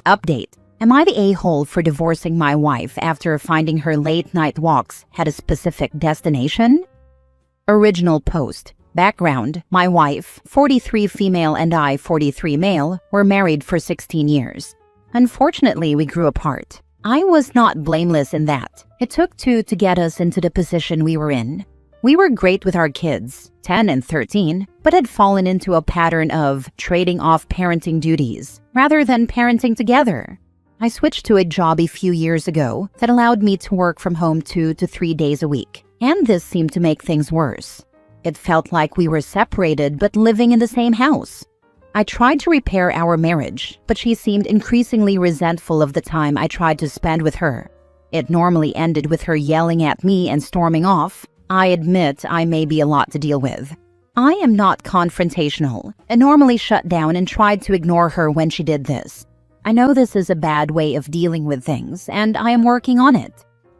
Update. Am I the a-hole for divorcing my wife after finding her late-night walks had a specific destination? Original post. Background. My wife, 43 female and I, 43 male, were married for 16 years. Unfortunately, we grew apart. I was not blameless in that. It took two to get us into the position we were in. We were great with our kids, 10 and 13, but had fallen into a pattern of trading off parenting duties rather than parenting together. I switched to a job a few years ago that allowed me to work from home 2 to 3 days a week, and this seemed to make things worse. It felt like we were separated but living in the same house. I tried to repair our marriage, but she seemed increasingly resentful of the time I tried to spend with her. It normally ended with her yelling at me and storming off. I admit I may be a lot to deal with. I am not confrontational and normally shut down and tried to ignore her when she did this. I know this is a bad way of dealing with things, and I am working on it.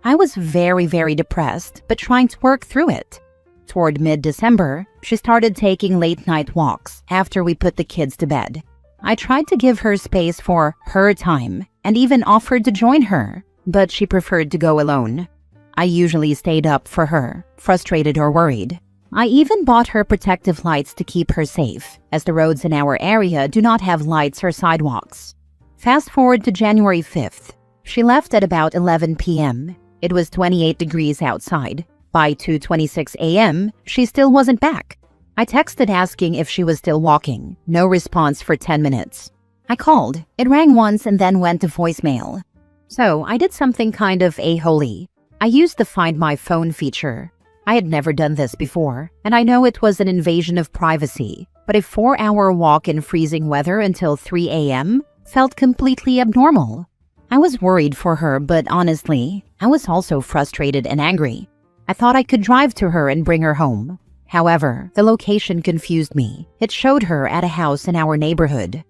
I was very depressed, but trying to work through it. Toward mid-December, she started taking late-night walks after we put the kids to bed. I tried to give her space for her time and even offered to join her, but she preferred to go alone. I usually stayed up for her, frustrated or worried. I even bought her protective lights to keep her safe, as the roads in our area do not have lights or sidewalks. Fast forward to January 5th. She left at about 11 p.m. It was 28 degrees outside. By 2:26 a.m., she still wasn't back. I texted asking if she was still walking. No response for 10 minutes. I called. It rang once and then went to voicemail. So I did something kind of a-holy. I used the Find My Phone feature. I had never done this before, and I know it was an invasion of privacy, but a 4-hour walk in freezing weather until 3 a.m. felt completely abnormal. I was worried for her, but honestly, I was also frustrated and angry. I thought I could drive to her and bring her home. However, the location confused me. It showed her at a house in our neighborhood.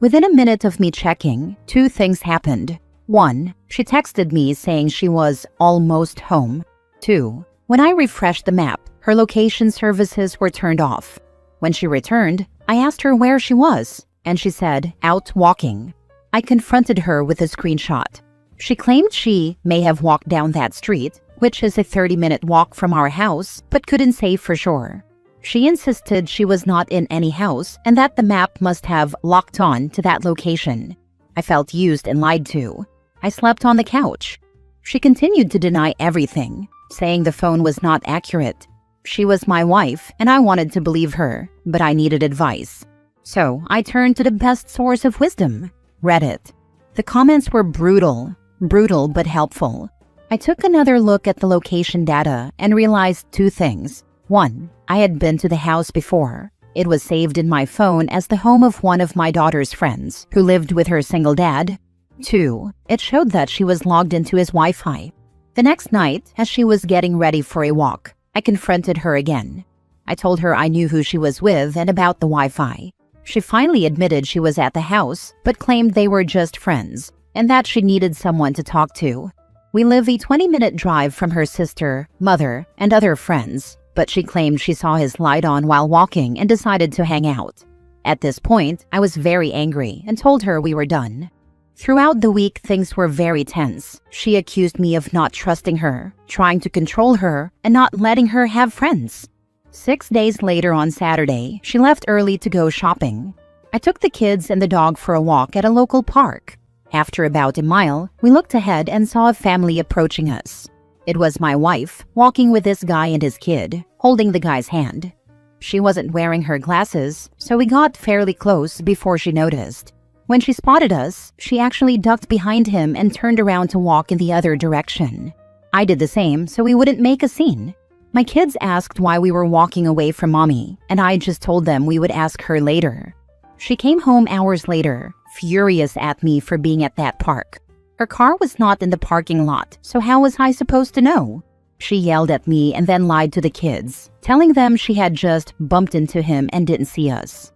Within a minute of me checking, 2 things happened. 1. She texted me saying she was almost home. 2. When I refreshed the map, her location services were turned off. When she returned, I asked her where she was, and she said, out walking. I confronted her with a screenshot. She claimed she may have walked down that street, which is a 30-minute walk from our house, but couldn't say for sure. She insisted she was not in any house and that the map must have locked on to that location. I felt used and lied to. I slept on the couch. She continued to deny everything, saying the phone was not accurate. She was my wife, and I wanted to believe her, but I needed advice. So I turned to the best source of wisdom, Reddit. The comments were brutal but helpful. I took another look at the location data and realized 2 things. 1. I had been to the house before. It was saved in my phone as the home of one of my daughter's friends, who lived with her single dad. 2. It showed that she was logged into his Wi-Fi. The next night, as she was getting ready for a walk, I confronted her again. I told her I knew who she was with and about the Wi-Fi. She finally admitted she was at the house, but claimed they were just friends, and that she needed someone to talk to. We live a 20-minute drive from her sister, mother, and other friends, but she claimed she saw his light on while walking and decided to hang out. At this point, I was very angry and told her we were done. Throughout the week, things were very tense. She accused me of not trusting her, trying to control her, and not letting her have friends. 6 days later on Saturday, she left early to go shopping. I took the kids and the dog for a walk at a local park. After about a mile, we looked ahead and saw a family approaching us. It was my wife, walking with this guy and his kid, holding the guy's hand. She wasn't wearing her glasses, so we got fairly close before she noticed. When she spotted us, she actually ducked behind him and turned around to walk in the other direction. I did the same so we wouldn't make a scene. My kids asked why we were walking away from mommy, and I just told them we would ask her later. She came home hours later, furious at me for being at that park. Her car was not in the parking lot, so how was I supposed to know? She yelled at me and then lied to the kids, telling them she had just bumped into him and didn't see us.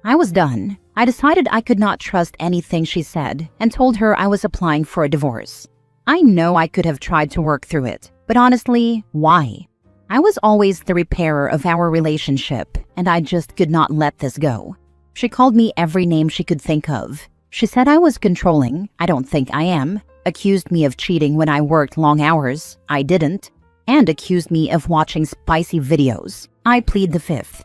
I was done. I decided I could not trust anything she said and told her I was applying for a divorce. I know I could have tried to work through it, but honestly, why? I was always the repairer of our relationship, and I just could not let this go. She called me every name she could think of. She said I was controlling. I don't think I am. Accused me of cheating when I worked long hours. I didn't. And accused me of watching spicy videos. I plead the fifth.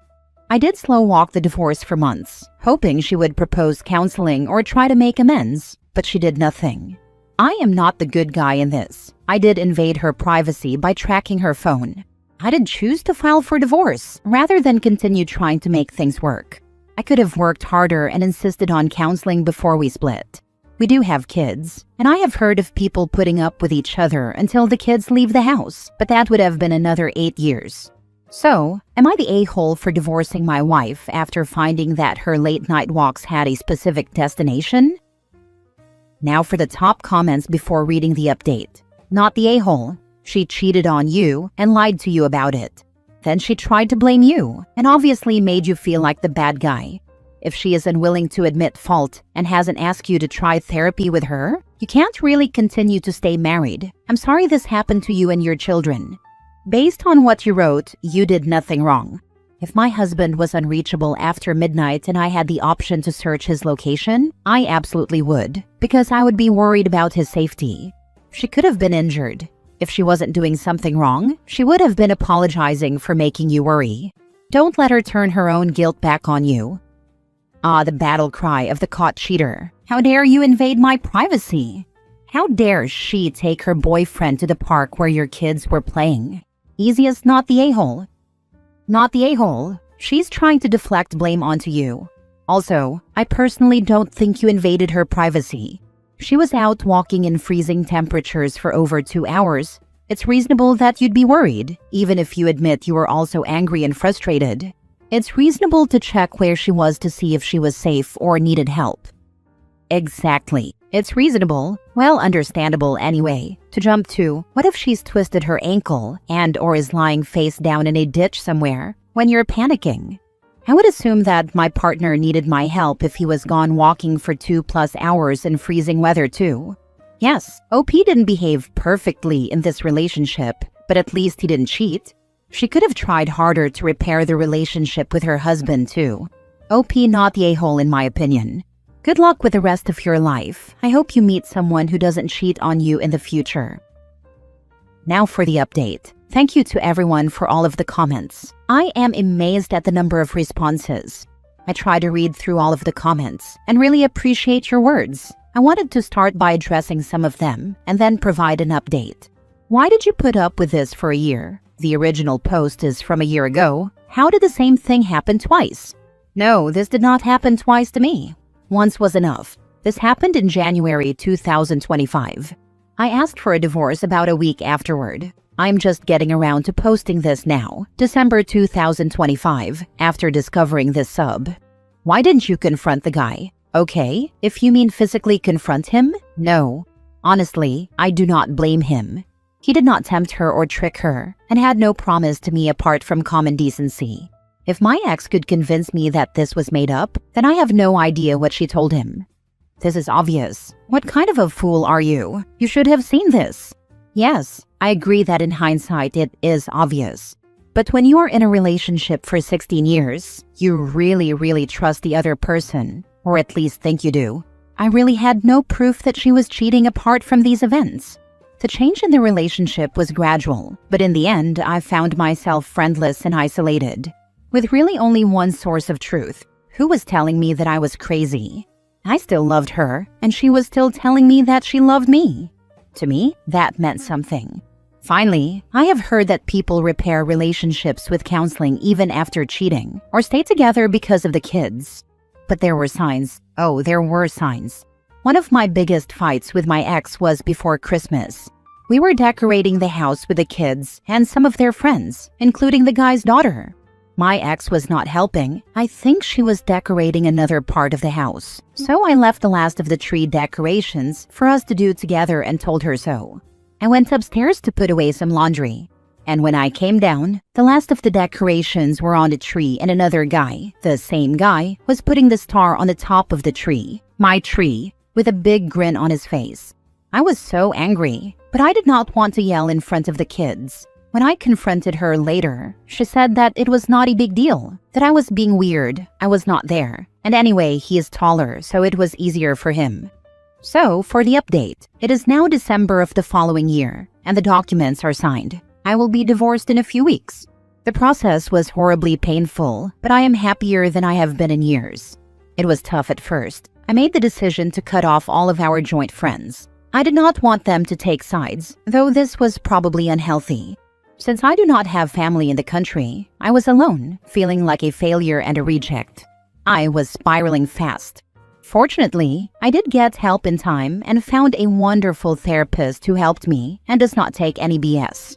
I did slow walk the divorce for months, hoping she would propose counseling or try to make amends, but she did nothing. I am not the good guy in this. I did invade her privacy by tracking her phone. I did choose to file for divorce rather than continue trying to make things work. I could have worked harder and insisted on counseling before we split. We do have kids, and I have heard of people putting up with each other until the kids leave the house, but that would have been another 8 years. So, am I the a-hole for divorcing my wife after finding that her late-night walks had a specific destination? Now for the top comments before reading the update. Not the a-hole. She cheated on you and lied to you about it. Then she tried to blame you and obviously made you feel like the bad guy. If she is unwilling to admit fault and hasn't asked you to try therapy with her, you can't really continue to stay married. I'm sorry this happened to you and your children. Based on what you wrote, you did nothing wrong. If my husband was unreachable after midnight and I had the option to search his location, I absolutely would, because I would be worried about his safety. She could have been injured. If she wasn't doing something wrong, she would have been apologizing for making you worry. Don't let her turn her own guilt back on you. Ah, the battle cry of the caught cheater. How dare you invade my privacy? How dare she take her boyfriend to the park where your kids were playing? Easiest not the a-hole. Not the a-hole. She's trying to deflect blame onto you. Also, I personally don't think you invaded her privacy. She was out walking in freezing temperatures for over 2 hours. It's reasonable that you'd be worried, even if you admit you were also angry and frustrated. It's reasonable to check where she was to see if she was safe or needed help. Exactly. It's reasonable, well, understandable anyway, to jump to, what if she's twisted her ankle and or is lying face down in a ditch somewhere when you're panicking? I would assume that my partner needed my help if he was gone walking for 2+ hours in freezing weather too. Yes, OP didn't behave perfectly in this relationship, but at least he didn't cheat. She could have tried harder to repair the relationship with her husband too. OP not the a-hole in my opinion. Good luck with the rest of your life. I hope you meet someone who doesn't cheat on you in the future. Now for the update. Thank you to everyone for all of the comments. I am amazed at the number of responses. I try to read through all of the comments and really appreciate your words. I wanted to start by addressing some of them and then provide an update. Why did you put up with this for a year? The original post is from a year ago. How did the same thing happen twice? No, this did not happen twice to me. Once was enough. This happened in January 2025. I asked for a divorce about a week afterward. I'm just getting around to posting this now, December 2025, after discovering this sub. Why didn't you confront the guy? Okay, if you mean physically confront him, no. Honestly, I do not blame him. He did not tempt her or trick her, and had no promise to me apart from common decency. If my ex could convince me that this was made up, then I have no idea what she told him. This is obvious. What kind of a fool are you? You should have seen this. Yes, I agree that in hindsight it is obvious. But when you are in a relationship for 16 years, you really trust the other person, or at least think you do. I really had no proof that she was cheating apart from these events. The change in the relationship was gradual, but in the end, I found myself friendless and isolated, with really only one source of truth, who was telling me that I was crazy. I still loved her, and she was still telling me that she loved me. To me, that meant something. Finally, I have heard that people repair relationships with counseling even after cheating, or stay together because of the kids. But there were signs. Oh, there were signs. One of my biggest fights with my ex was before Christmas. We were decorating the house with the kids and some of their friends, including the guy's daughter. My ex was not helping. I think she was decorating another part of the house. So I left the last of the tree decorations for us to do together and told her so. I went upstairs to put away some laundry. And when I came down, the last of the decorations were on the tree and another guy, the same guy, was putting the star on the top of the tree, my tree, with a big grin on his face. I was so angry, but I did not want to yell in front of the kids. When I confronted her later, she said that it was not a big deal, that I was being weird, I was not there. And anyway, he is taller, so it was easier for him. So, for the update, it is now December of the following year, and the documents are signed. I will be divorced in a few weeks. The process was horribly painful, but I am happier than I have been in years. It was tough at first. I made the decision to cut off all of our joint friends. I did not want them to take sides, though this was probably unhealthy. Since I do not have family in the country, I was alone, feeling like a failure and a reject. I was spiraling fast. Fortunately, I did get help in time and found a wonderful therapist who helped me and does not take any BS.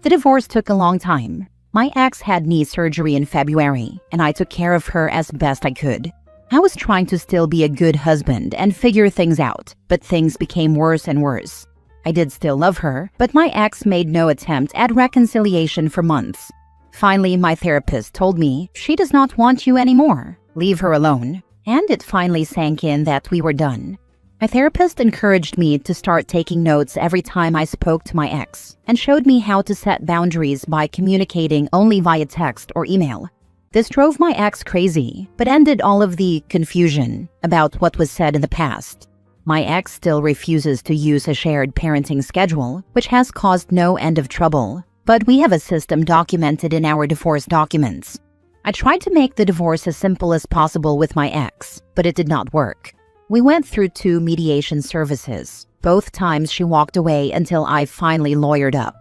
The divorce took a long time. My ex had knee surgery in February, and I took care of her as best I could. I was trying to still be a good husband and figure things out, but things became worse and worse. I did still love her, but my ex made no attempt at reconciliation for months. Finally, my therapist told me, "She does not want you anymore. Leave her alone." And it finally sank in that we were done. My therapist encouraged me to start taking notes every time I spoke to my ex and showed me how to set boundaries by communicating only via text or email. This drove my ex crazy, but ended all of the confusion about what was said in the past. My ex still refuses to use a shared parenting schedule, which has caused no end of trouble, but we have a system documented in our divorce documents. I tried to make the divorce as simple as possible with my ex, but it did not work. We went through 2 mediation services. Both times she walked away until I finally lawyered up.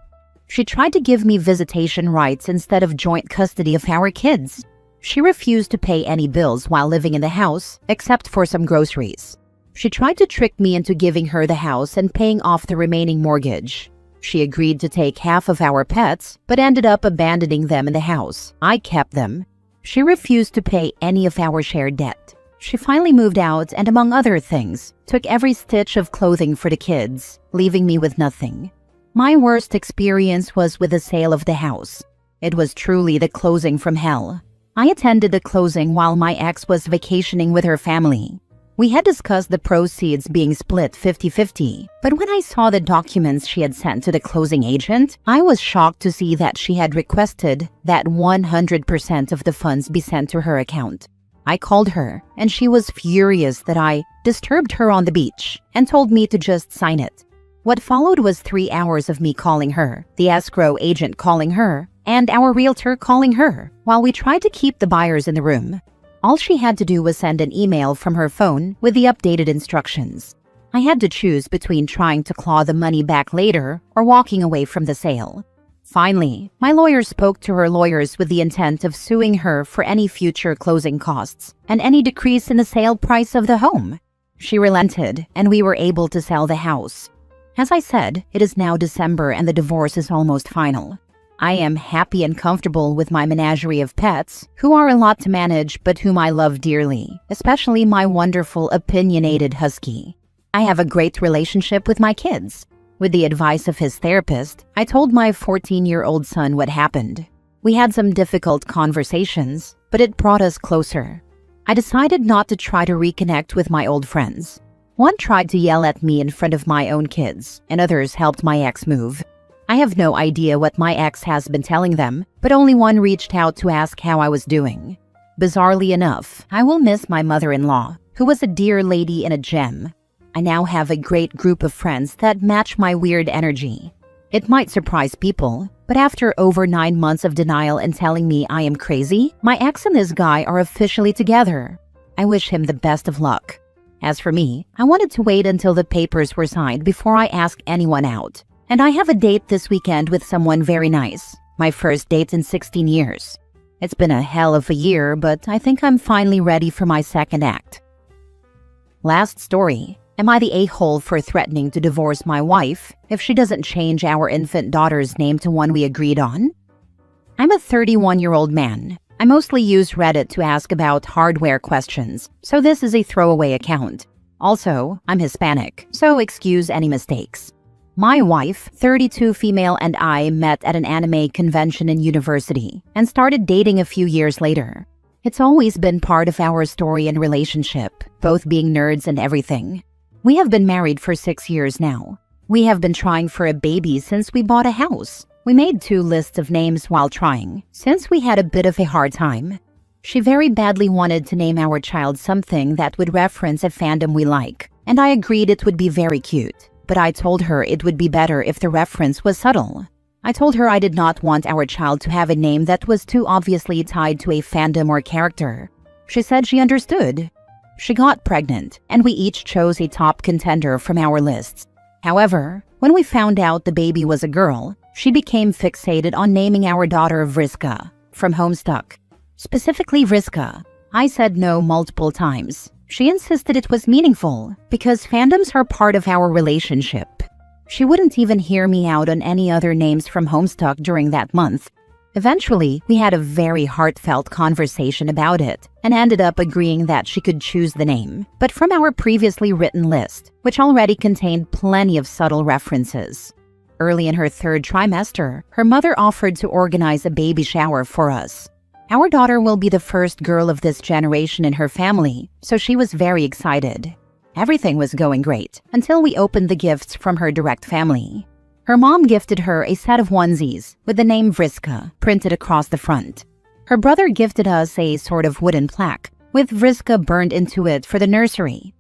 She tried to give me visitation rights instead of joint custody of our kids. She refused to pay any bills while living in the house, except for some groceries. She tried to trick me into giving her the house and paying off the remaining mortgage. She agreed to take half of our pets, but ended up abandoning them in the house. I kept them. She refused to pay any of our shared debt. She finally moved out and, among other things, took every stitch of clothing for the kids, leaving me with nothing. My worst experience was with the sale of the house. It was truly the closing from hell. I attended the closing while my ex was vacationing with her family. We had discussed the proceeds being split 50-50, but when I saw the documents she had sent to the closing agent, I was shocked to see that she had requested that 100% of the funds be sent to her account. I called her, and she was furious that I disturbed her on the beach and told me to just sign it. What followed was 3 hours of me calling her, the escrow agent calling her, and our realtor calling her, while we tried to keep the buyers in the room. All she had to do was send an email from her phone with the updated instructions. I had to choose between trying to claw the money back later or walking away from the sale. Finally, my lawyer spoke to her lawyers with the intent of suing her for any future closing costs and any decrease in the sale price of the home. She relented, and we were able to sell the house. As I said, it is now December and the divorce is almost final. I am happy and comfortable with my menagerie of pets, who are a lot to manage but whom I love dearly, especially my wonderful opinionated husky. I have a great relationship with my kids. With the advice of his therapist, I told my 14-year-old son what happened. We had some difficult conversations, but it brought us closer. I decided not to try to reconnect with my old friends. One tried to yell at me in front of my own kids, and others helped my ex move. I have no idea what my ex has been telling them, but only one reached out to ask how I was doing. Bizarrely enough, I will miss my mother-in-law, who was a dear lady and a gem. I now have a great group of friends that match my weird energy. It might surprise people, but after over 9 months of denial and telling me I am crazy, my ex and this guy are officially together. I wish him the best of luck. As for me, I wanted to wait until the papers were signed before I ask anyone out. And I have a date this weekend with someone very nice. My first date in 16 years. It's been a hell of a year, but I think I'm finally ready for my second act. Last story. Am I the a-hole for threatening to divorce my wife if she doesn't change our infant daughter's name to one we agreed on? I'm a 31-year-old man. I mostly use Reddit to ask about hardware questions, so this is a throwaway account. Also, I'm Hispanic, so excuse any mistakes. My wife, 32 female, and I met at an anime convention in university and started dating a few years later. It's always been part of our story and relationship, both being nerds and everything. We have been married for 6 years now. We have been trying for a baby since we bought a house. We made 2 lists of names while trying, since we had a bit of a hard time. She very badly wanted to name our child something that would reference a fandom we like, and I agreed it would be very cute, but I told her it would be better if the reference was subtle. I told her I did not want our child to have a name that was too obviously tied to a fandom or character. She said she understood. She got pregnant, and we each chose a top contender from our lists. However, when we found out the baby was a girl, she became fixated on naming our daughter Vriska, from Homestuck. Specifically Vriska. I said no multiple times. She insisted it was meaningful, because fandoms are part of our relationship. She wouldn't even hear me out on any other names from Homestuck during that month. Eventually, we had a very heartfelt conversation about it and ended up agreeing that she could choose the name, but from our previously written list, which already contained plenty of subtle references. Early in her 3rd trimester, her mother offered to organize a baby shower for us. Our daughter will be the first girl of this generation in her family, so she was very excited. Everything was going great until we opened the gifts from her direct family. Her mom gifted her a set of onesies with the name Vriska printed across the front. Her brother gifted us a sort of wooden plaque with Vriska burned into it for the nursery.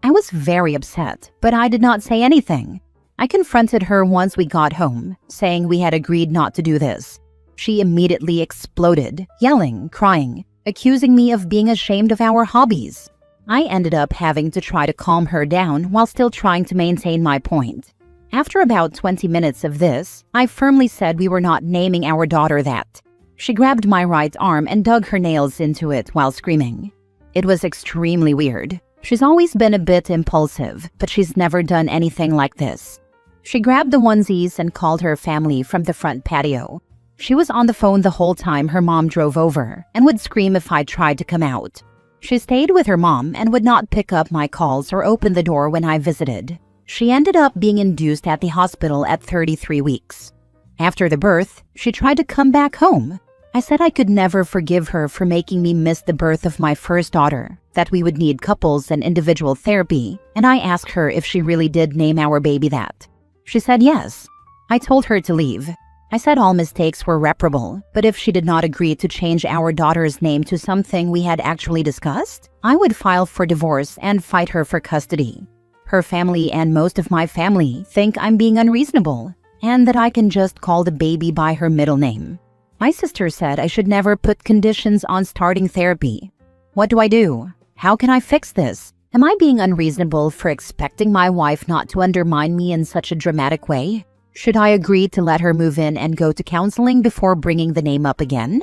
I was very upset, but I did not say anything. I confronted her once we got home, saying we had agreed not to do this. She immediately exploded, yelling, crying, accusing me of being ashamed of our hobbies. I ended up having to try to calm her down while still trying to maintain my point. After about 20 minutes of this, I firmly said we were not naming our daughter that. She grabbed my right arm and dug her nails into it while screaming. It was extremely weird. She's always been a bit impulsive, but she's never done anything like this. She grabbed the onesies and called her family from the front patio. She was on the phone the whole time her mom drove over and would scream if I tried to come out. She stayed with her mom and would not pick up my calls or open the door when I visited. She ended up being induced at the hospital at 33 weeks. After the birth, she tried to come back home. I said I could never forgive her for making me miss the birth of my first daughter, that we would need couples and individual therapy, and I asked her if she really did name our baby that. She said yes. I told her to leave. I said all mistakes were reparable, but if she did not agree to change our daughter's name to something we had actually discussed, I would file for divorce and fight her for custody. Her family and most of my family think I'm being unreasonable, and that I can just call the baby by her middle name. My sister said I should never put conditions on starting therapy. What do I do? How can I fix this? Am I being unreasonable for expecting my wife not to undermine me in such a dramatic way? Should I agree to let her move in and go to counseling before bringing the name up again?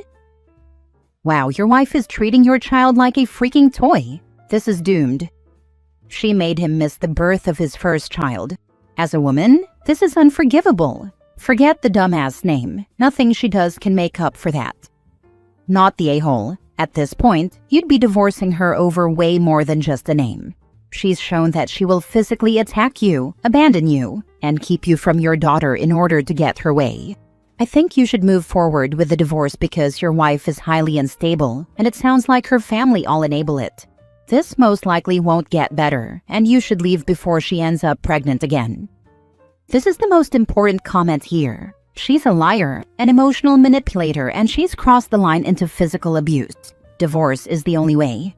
Wow, your wife is treating your child like a freaking toy. This is doomed. She made him miss the birth of his first child. As a woman, this is unforgivable. Forget the dumbass name. Nothing she does can make up for that. Not the a-hole. At this point, you'd be divorcing her over way more than just a name. She's shown that she will physically attack you, abandon you, and keep you from your daughter in order to get her way. I think you should move forward with the divorce because your wife is highly unstable, and it sounds like her family all enable it. This most likely won't get better, and you should leave before she ends up pregnant again. This is the most important comment here. She's a liar, an emotional manipulator, and she's crossed the line into physical abuse. Divorce is the only way.